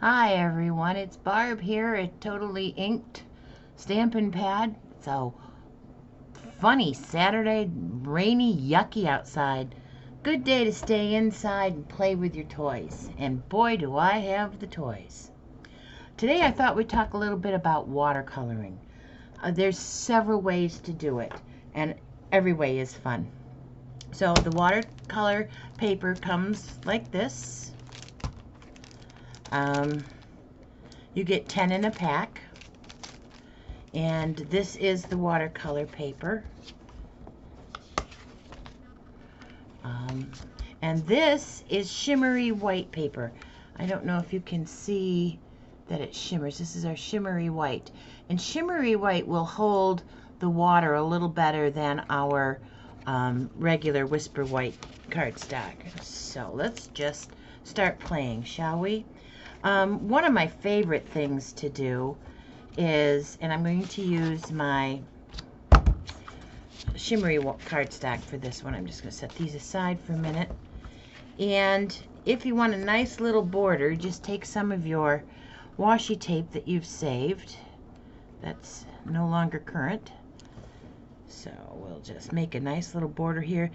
Hi everyone, it's Barb here at Totally Inked Stampin' Pad. So funny Saturday, rainy, yucky outside. Good day to stay inside and play with your toys. And boy do I have the toys. Today I thought we'd talk a little bit about watercoloring. There's several ways to do it, and every way is fun. So the watercolor paper comes like this. You get 10 in a pack, and this is the watercolor paper. And this is shimmery white paper. I don't know if you can see that it shimmers. This is our shimmery white, and shimmery white will hold the water a little better than our regular Whisper White cardstock. So let's just start playing, shall we? One of my favorite things to do is, and I'm going to use my shimmery cardstock for this one. I'm just going to set these aside for a minute. And if you want a nice little border, just take some of your washi tape that you've saved. That's no longer current. So we'll just make a nice little border here.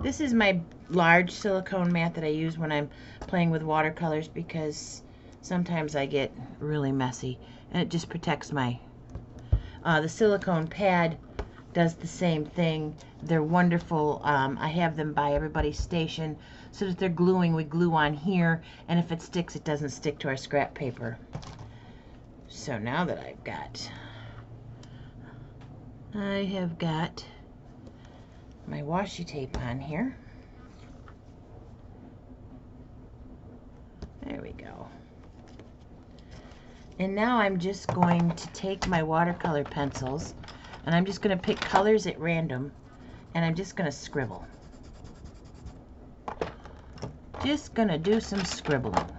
This is my large silicone mat that I use when I'm playing with watercolors, because sometimes I get really messy, and it just protects my the silicone pad does the same thing. They're wonderful. I have them by everybody's station so that they're gluing. We glue on here, and if it sticks, it doesn't stick to our scrap paper. So now that I have got my washi tape on here. There we go. And now I'm just going to take my watercolor pencils, and I'm just going to pick colors at random, and I'm just going to scribble. Just going to do some scribbling.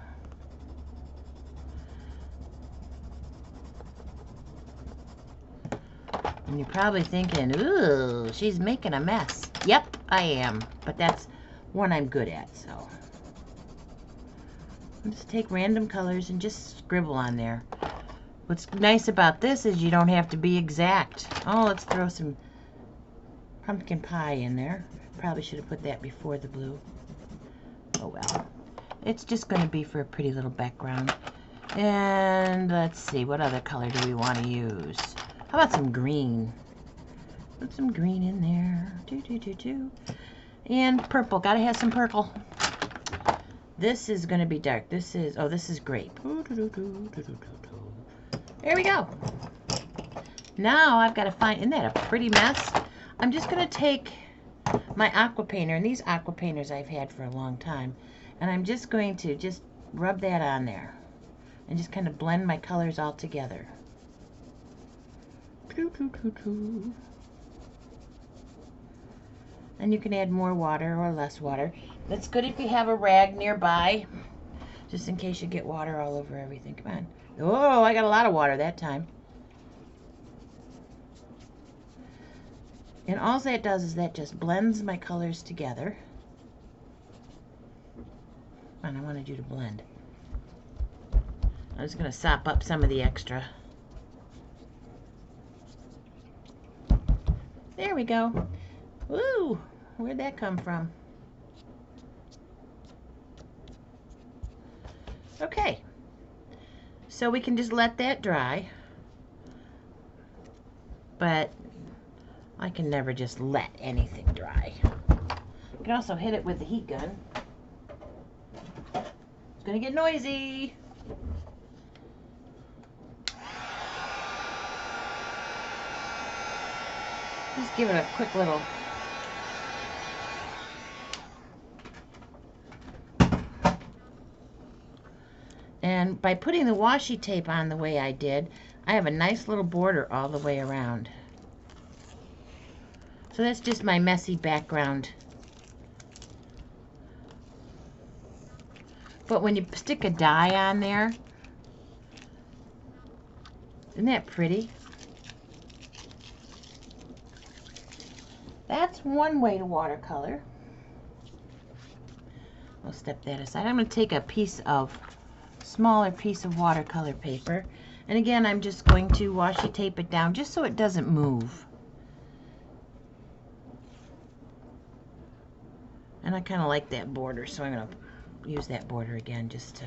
And you're probably thinking, ooh, she's making a mess. Yep, I am. But that's one I'm good at, so. Just take random colors and just scribble on there. What's nice about this is you don't have to be exact. Oh, let's throw some pumpkin pie in there. Probably should have put that before the blue. Oh well. It's just going to be for a pretty little background. And let's see, what other color do we want to use? How about some green? Put some green in there. And purple. Gotta have some purple. This is going to be dark. This is grape. There we go. Now I've got to find, isn't that a pretty mess? I'm just going to take my aqua painter, and these aqua painters I've had for a long time, and I'm just going to just rub that on there and just kind of blend my colors all together. And you can add more water or less water. That's good if you have a rag nearby, just in case you get water all over everything. Come on. Oh, I got a lot of water that time. And all that does is that just blends my colors together. And I wanted you to blend. I'm just going to sop up some of the extra. There we go. Woo! Where'd that come from? Okay. So we can just let that dry. But I can never just let anything dry. You can also hit it with the heat gun. It's gonna get noisy. Just give it a quick little. And by putting the washi tape on the way I did, I have a nice little border all the way around. So that's just my messy background. But when you stick a die on there, isn't that pretty? That's one way to watercolor. I'll step that aside. I'm going to take a piece of smaller piece of watercolor paper. And again, I'm just going to washi tape it down just so it doesn't move. And I kind of like that border, so I'm going to use that border again just to...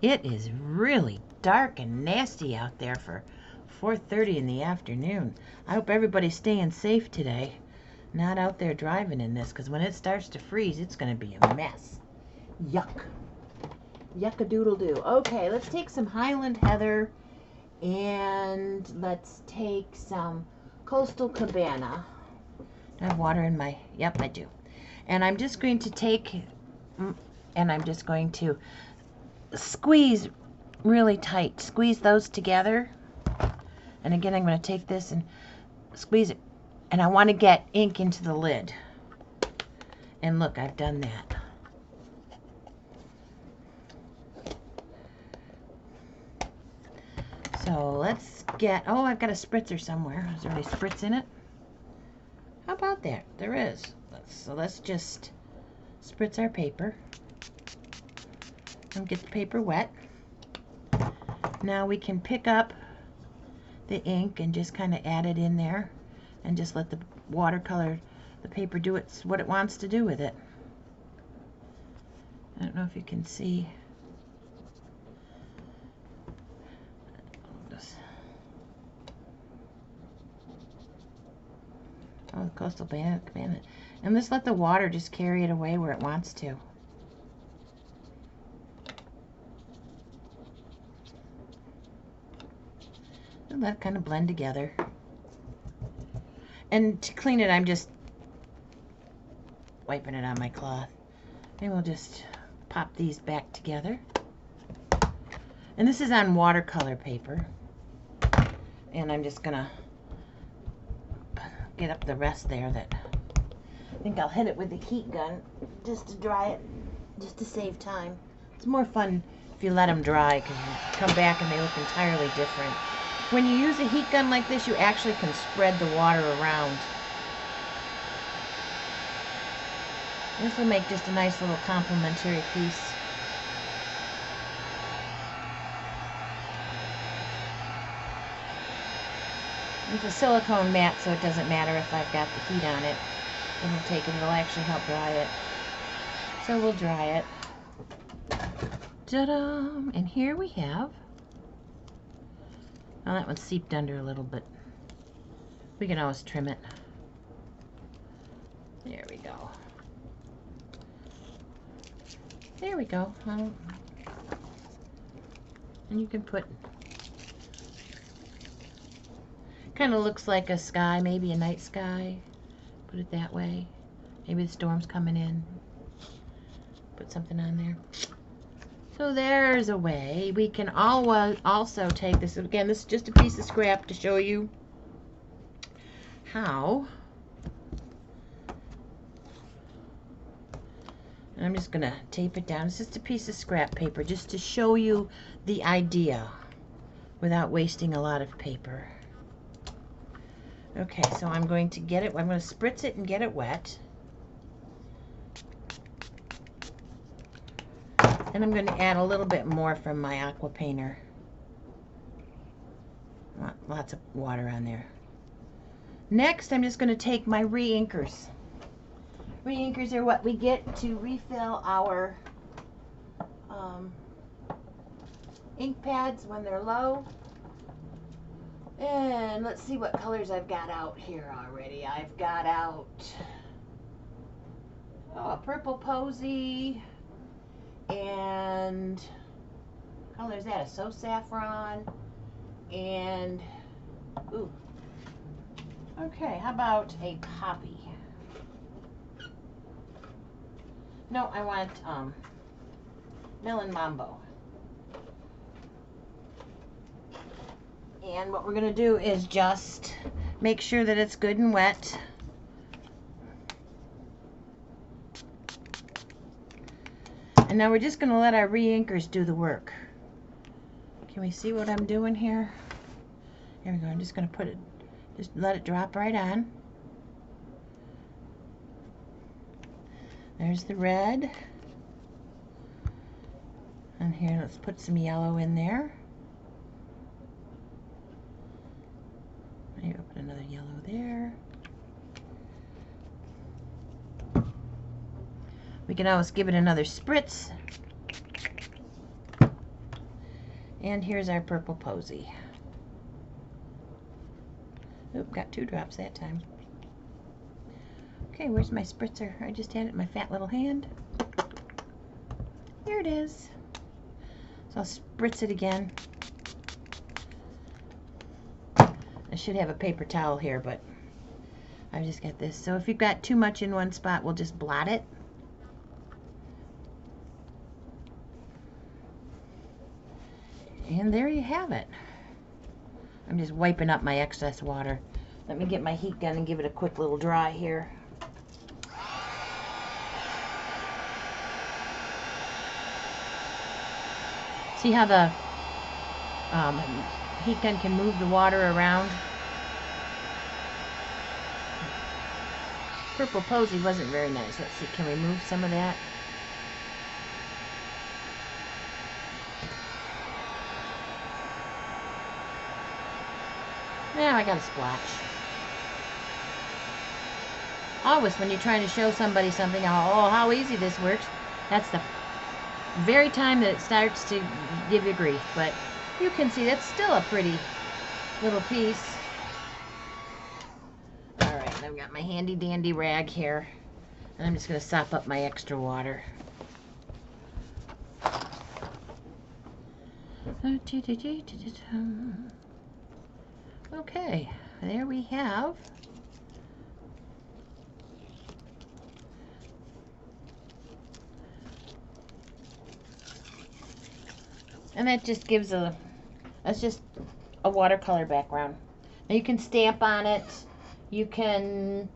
It is really dark and nasty out there for 4:30 in the afternoon. I hope everybody's staying safe today. Not out there driving in this, because when it starts to freeze, it's going to be a mess. Yuck. Yuck-a-doodle-doo. Okay, let's take some Highland Heather, and let's take some Coastal Cabana. Do I have water in my... Yep, I do. And I'm just going to take... And I'm just going to squeeze really tight. Squeeze those together. And again, I'm going to take this and squeeze it. And I want to get ink into the lid. And look, I've done that. So let's get... Oh, I've got a spritzer somewhere. Is there any spritz in it? How about that? There is. So let's just spritz our paper. And get the paper wet. Now we can pick up the ink and just kind of add it in there and just let the watercolor, the paper, do what it wants to do with it. I don't know if you can see. Oh, the Coastal Cabana. And just let the water just carry it away where it wants to. And let it kind of blend together. And to clean it, I'm just wiping it on my cloth. And we'll just pop these back together. And this is on watercolor paper. And I'm just gonna get up the rest there. That I think I'll hit it with the heat gun just to dry it, just to save time. It's more fun if you let them dry, because you come back and they look entirely different. When you use a heat gun like this, you actually can spread the water around. This will make just a nice little complementary piece. It's a silicone mat, so it doesn't matter if I've got the heat on it. It'll take it, it'll actually help dry it. So we'll dry it. Ta-da! And here we have... Well, that one seeped under a little bit. We can always trim it. There we go. There we go. And you can put... Kind of looks like a sky, maybe a night sky. Put it that way. Maybe the storm's coming in. Put something on there. So there's a way. We can also take this. Again, this is just a piece of scrap to show you how. And I'm just going to tape it down. It's just a piece of scrap paper just to show you the idea without wasting a lot of paper. Okay, so I'm going to get it. I'm going to spritz it and get it wet. And I'm going to add a little bit more from my aqua painter. Lots of water on there. Next, I'm just going to take my re-inkers. Re-inkers are what we get to refill our ink pads when they're low. And let's see what colors I've got out here already. I've got out a purple posy, and what color is that? A So Saffron, and ooh, okay, how about a poppy? No, I want Melon Mambo. And what we're going to do is just make sure that it's good and wet. And now we're just going to let our re-inkers do the work. Can we see what I'm doing here? Here we go. I'm just going to put it, just let it drop right on. There's the red. And here, let's put some yellow in there. Maybe I'll put another yellow there. We can always give it another spritz. And here's our purple posy. Oop, got 2 drops that time. Okay, where's my spritzer? I just had it in my fat little hand. Here it is. So I'll spritz it again. I should have a paper towel here, but I've just got this. So if you've got too much in one spot, we'll just blot it. And there you have it. I'm just wiping up my excess water. Let me get my heat gun and give it a quick little dry here. See how the heat gun can move the water around? Purple posy wasn't very nice. Let's see, can we move some of that? Now I got a splotch. Always when you're trying to show somebody something, oh, how easy this works, that's the very time that it starts to give you grief. But you can see that's still a pretty little piece. Alright, I've got my handy dandy rag here. And I'm just going to sop up my extra water. Okay, there we have and that just gives that's just a watercolor background. Now you can stamp on it, you can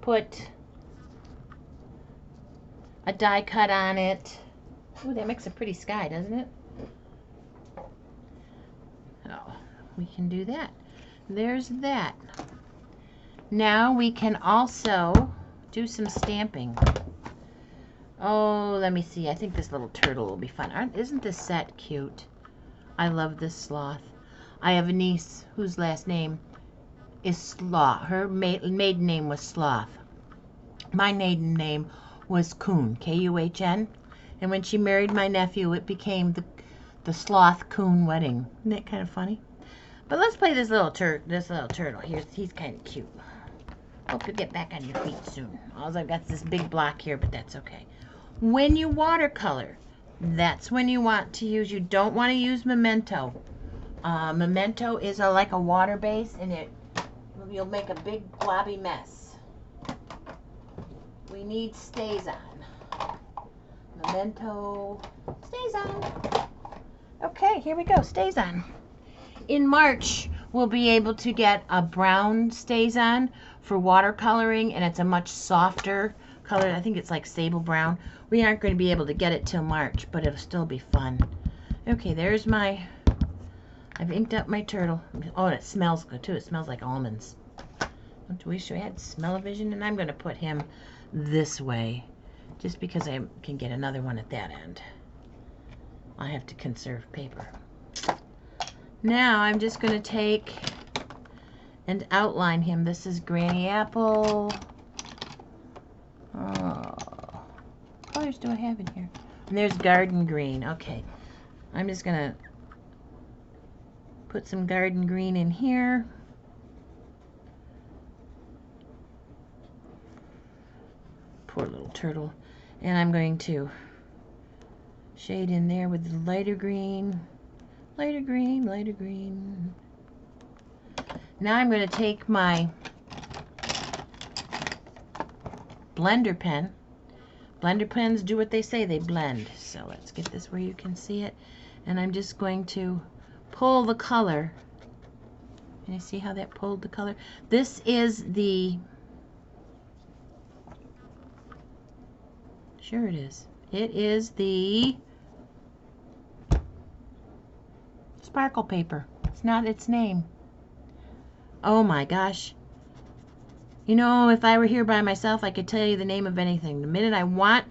put a die cut on it. Ooh, that makes a pretty sky, doesn't it? Oh, we can do that. There's that. Now we can also do some stamping. Oh, let me see. I think this little turtle will be fun. Isn't this set cute? I love this sloth. I have a niece whose last name is Sloth. Her maiden name was Sloth. My maiden name was Kuhn, K-U-H-N. And when she married my nephew, it became the Sloth-Kuhn wedding. Isn't that kind of funny? But let's play this little turtle. He's kind of cute. Hope you get back on your feet soon. All I've got is this big block here, but that's okay. When you watercolor, that's when you want to use, you don't want to use Memento. Memento is like a water base, and you'll make a big blobby mess. We need StazOn. Memento, StazOn. Okay, here we go, StazOn. In March, we'll be able to get a brown StazOn for watercoloring, and it's a much softer color. I think it's like sable brown. We aren't going to be able to get it till March, but it'll still be fun. Okay, there's I've inked up my turtle. Oh, and it smells good too. It smells like almonds. Don't you wish I had smell-o-vision? And I'm going to put him this way, just because I can get another one at that end. I have to conserve paper. Now I'm just going to take and outline him. This is Granny Apple. Oh, what colors do I have in here? And there's Garden Green. Okay, I'm just going to put some Garden Green in here. Poor little turtle. And I'm going to shade in there with the lighter green. Lighter green, lighter green. Now I'm going to take my blender pen. Blender pens do what they say, they blend. So let's get this where you can see it. And I'm just going to pull the color. Can you see how that pulled the color? This is the... Sure it is. It is the sparkle paper. It's not its name. Oh my gosh. You know, if I were here by myself, I could tell you the name of anything. The minute I want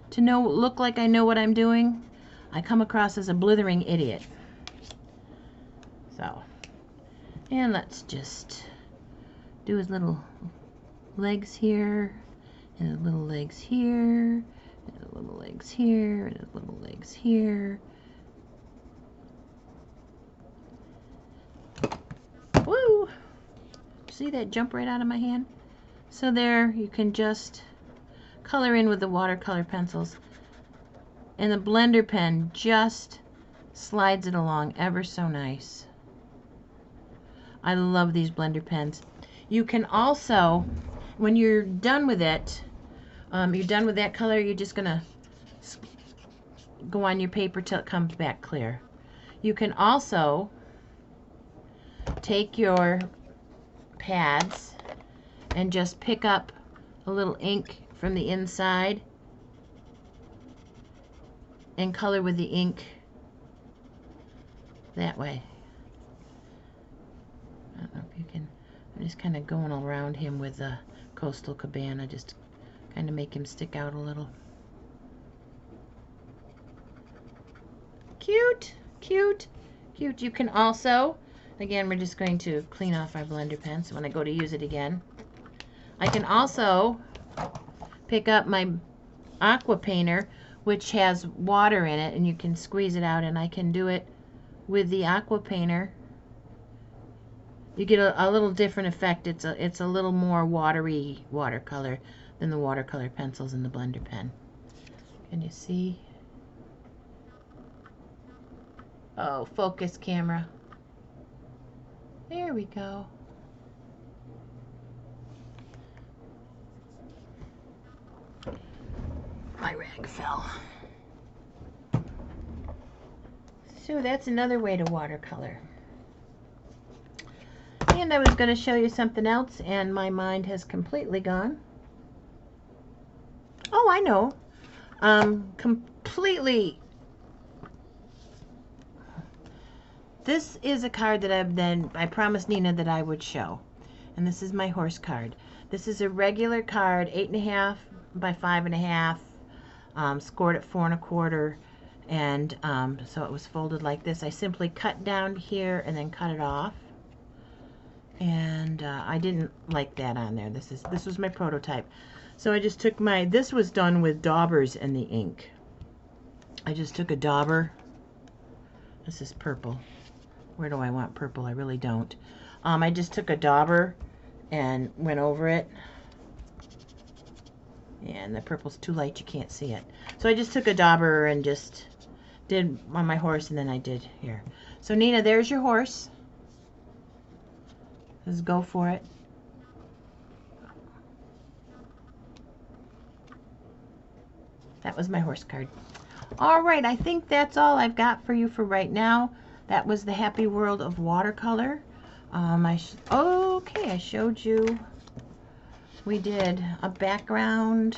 to look like I know what I'm doing, I come across as a blithering idiot. So, and let's just do his little legs here, and his little legs here, and his little legs here, and his little legs here. Woo! See that jump right out of my hand? So there, you can just color in with the watercolor pencils. And the blender pen just slides it along ever so nice. I love these blender pens. You can also, when you're done with it, you're done with that color, you're just gonna go on your paper till it comes back clear. You can also take your pads and just pick up a little ink from the inside and color with the ink that way. I don't know if you can. I'm just kind of going around him with a Coastal Cabana, just kind of make him stick out a little. Cute, cute, cute. You can also, again, we're just going to clean off our blender pen so when I go to use it again, I can also pick up my aqua painter, which has water in it, and you can squeeze it out, and I can do it with the aqua painter. You get a little different effect. It's a little more watery watercolor than the watercolor pencils in the blender pen. Can you see? Oh, focus camera. There we go. My rag fell. So that's another way to watercolor. And I was going to show you something else, and my mind has completely gone. Oh, I know. Completely. This is a card that I promised Nina that I would show. And this is my horse card. This is a regular card, 8.5 by 5.5, scored at 4 1/4. And so it was folded like this. I simply cut down here and then cut it off. And I didn't like that on there. This was my prototype. So I just took this was done with daubers and the ink. I just took a dauber. This is purple. Where do I want purple? I really don't. I just took a dauber and went over it. And the purple's too light, you can't see it. So I just took a dauber and just did on my horse, and then I did here. So Nina, there's your horse. Let's go for it. That was my horse card. All right, I think that's all I've got for you for right now. That was the Happy World of Watercolor. Okay, I showed you. We did a background.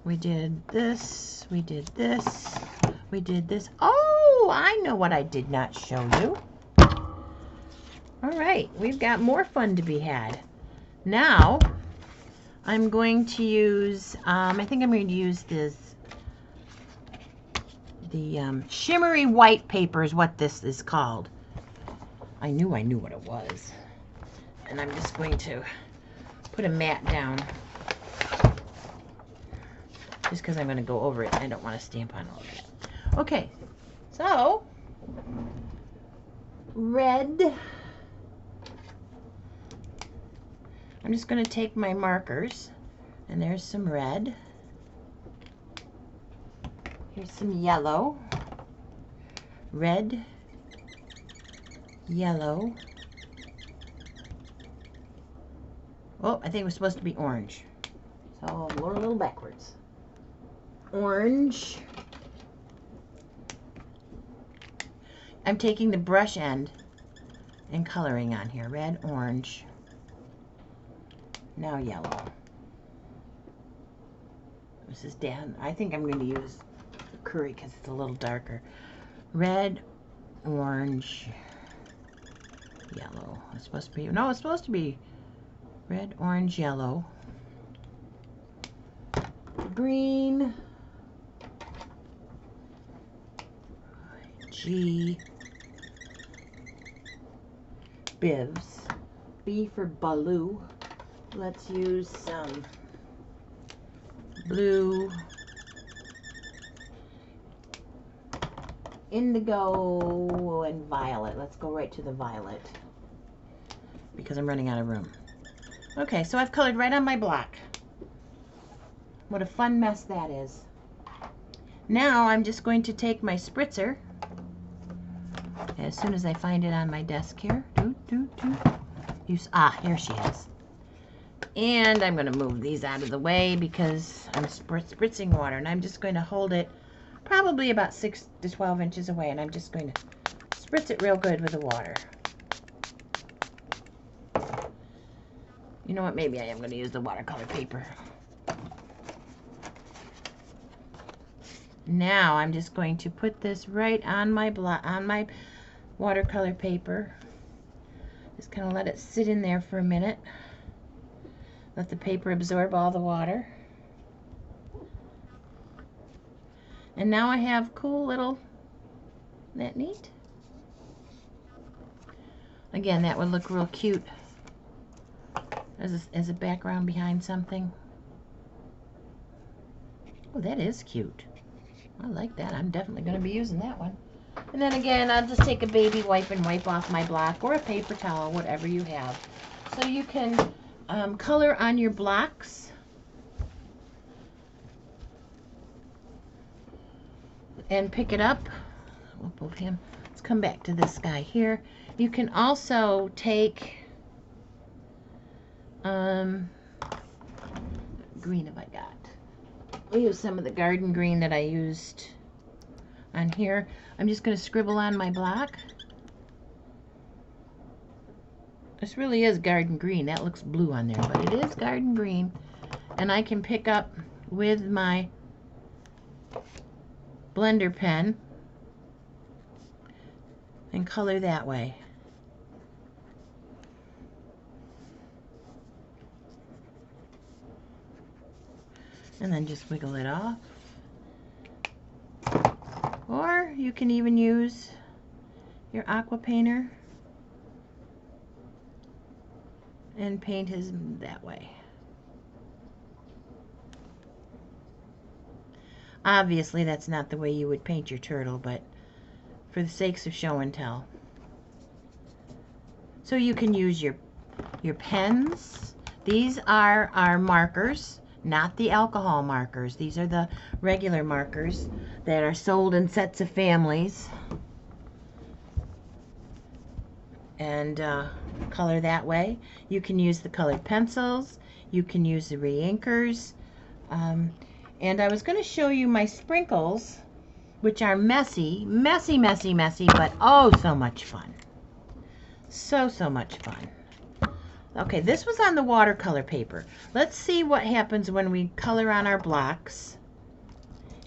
We did this. We did this. We did this. Oh, I know what I did not show you. All right, we've got more fun to be had. Now, I'm going to use, I think I'm going to use the shimmery white paper is what this is called. I knew what it was. And I'm just going to put a mat down. Just because I'm going to go over it. I don't want to stamp on all of it. Okay, so, red. I'm just going to take my markers, and there's some red. Here's some yellow. Red, yellow. Oh, I think it was supposed to be orange. So we're a little backwards. Orange. I'm taking the brush end and coloring on here. Red, orange. Now yellow. This is down. I think I'm going to use the curry because it's a little darker. Red, orange, yellow. It's supposed to be, no, it's supposed to be red, orange, yellow, green, G, bivs, B for baloo. Let's use some blue, indigo, and violet. Let's go right to the violet because I'm running out of room. Okay, so I've colored right on my block. What a fun mess that is. Now I'm just going to take my spritzer as soon as I find it on my desk here. Here she is. And I'm going to move these out of the way because I'm spritzing water, and I'm just going to hold it probably about 6 to 12 inches away, and I'm just going to spritz it real good with the water. You know what, maybe I am going to use the watercolor paper. Now I'm just going to put this right on my watercolor paper. Just kind of let it sit in there for a minute. Let the paper absorb all the water. And now I have cool little, isn't that neat? Again, that would look real cute as a background behind something. Oh, that is cute. I like that. I'm definitely going to be using that one. And then again, I'll just take a baby wipe and wipe off my block, or a paper towel, whatever you have. So you can color on your blocks. And pick it up. Let's come back to this guy here. You can also take green have I got? I'll use some of the garden green that I used on here. I'm just going to scribble on my block. This really is garden green. That looks blue on there, but it is garden green. And I can pick up with my blender pen and color that way. And then just wiggle it off. Or you can even use your aqua painter and paint his that way. Obviously that's not the way you would paint your turtle, but for the sakes of show and tell. So you can use your pens. These are our markers, not the alcohol markers. These are the regular markers that are sold in sets of families. And color that way. You can use the colored pencils. You can use the re-inkers. And I was going to show you my sprinkles, which are messy, messy, messy, messy, but oh, so much fun. So much fun. Okay, this was on the watercolor paper. Let's see what happens when we color on our blocks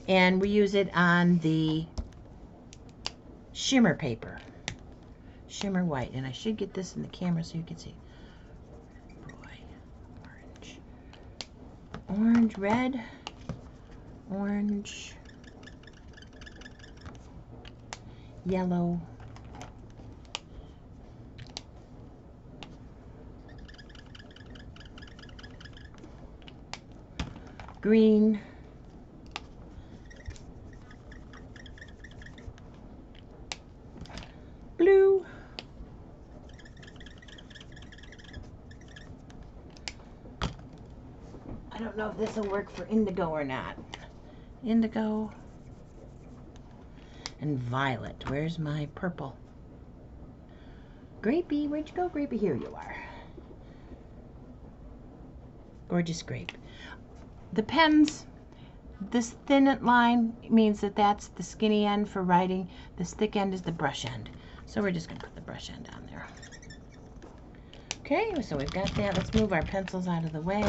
and we use it on the shimmer paper. Shimmer white. And I should get this in the camera so you can see. Boy, orange. Orange, red, orange, yellow, green, blue, I don't know if this will work for indigo or not. Indigo and violet. Where's my purple? Grapey, where'd you go, Grapey? Here you are. Gorgeous grape. The pens, this thin line means that that's the skinny end for writing. This thick end is the brush end. So we're just going to put the brush end on there. Okay, so we've got that. Let's move our pencils out of the way.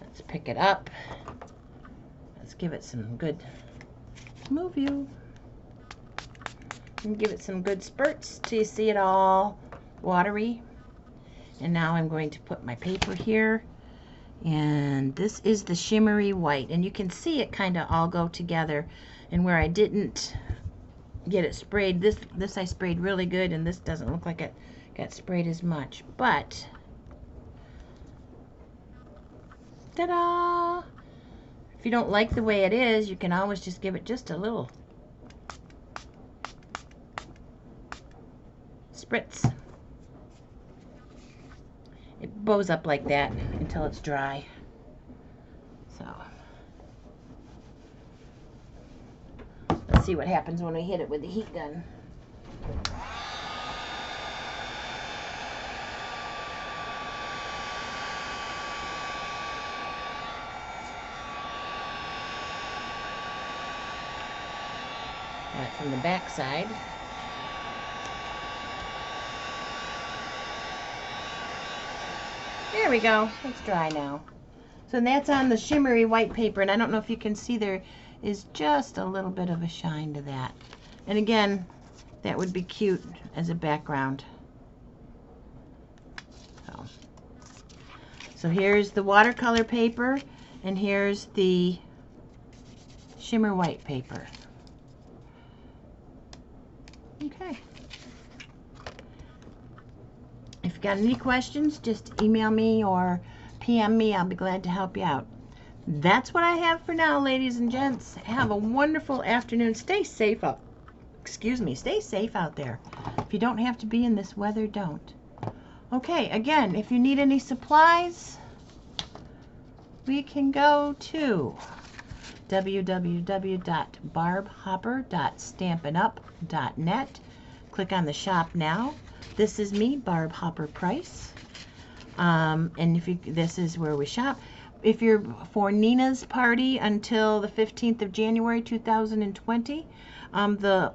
Let's pick it up. Let's give it some good, move you. And give it some good spurts till you see it all watery. And now I'm going to put my paper here. And this is the shimmery white. And you can see it kind of all go together. And where I didn't get it sprayed, this I sprayed really good, and this doesn't look like it got sprayed as much. But, ta-da! If you don't like the way it is, you can always just give it just a little spritz. It bows up like that until it's dry. So, let's see what happens when we hit it with the heat gun. From the back side. There we go. It's dry now. So that's on the shimmery white paper, and I don't know if you can see there is just a little bit of a shine to that. And again, that would be cute as a background. So here's the watercolor paper, and here's the shimmer white paper. Okay. If you've got any questions, just email me or PM me. I'll be glad to help you out. That's what I have for now, ladies and gents. Have a wonderful afternoon. Stay safe out. Stay safe out there. If you don't have to be in this weather, don't. Okay, again, if you need any supplies, we can go to www.barbhopper.stampinup.net. Click on the shop now. This is me, Barb Hopper Price. And this is where we shop. If you're for Nina's party until the 15th of January 2020, the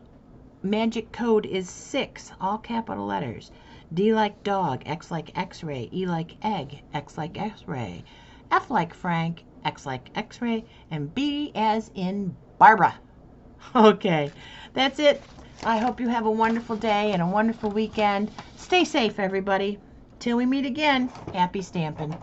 magic code is 6, all capital letters. D like dog, X like X-ray, E like egg, X like X-ray, F like Frank, X like X-ray, and B as in Barbara. Okay, that's it. I hope you have a wonderful day and a wonderful weekend. Stay safe, everybody. Till we meet again, happy stamping.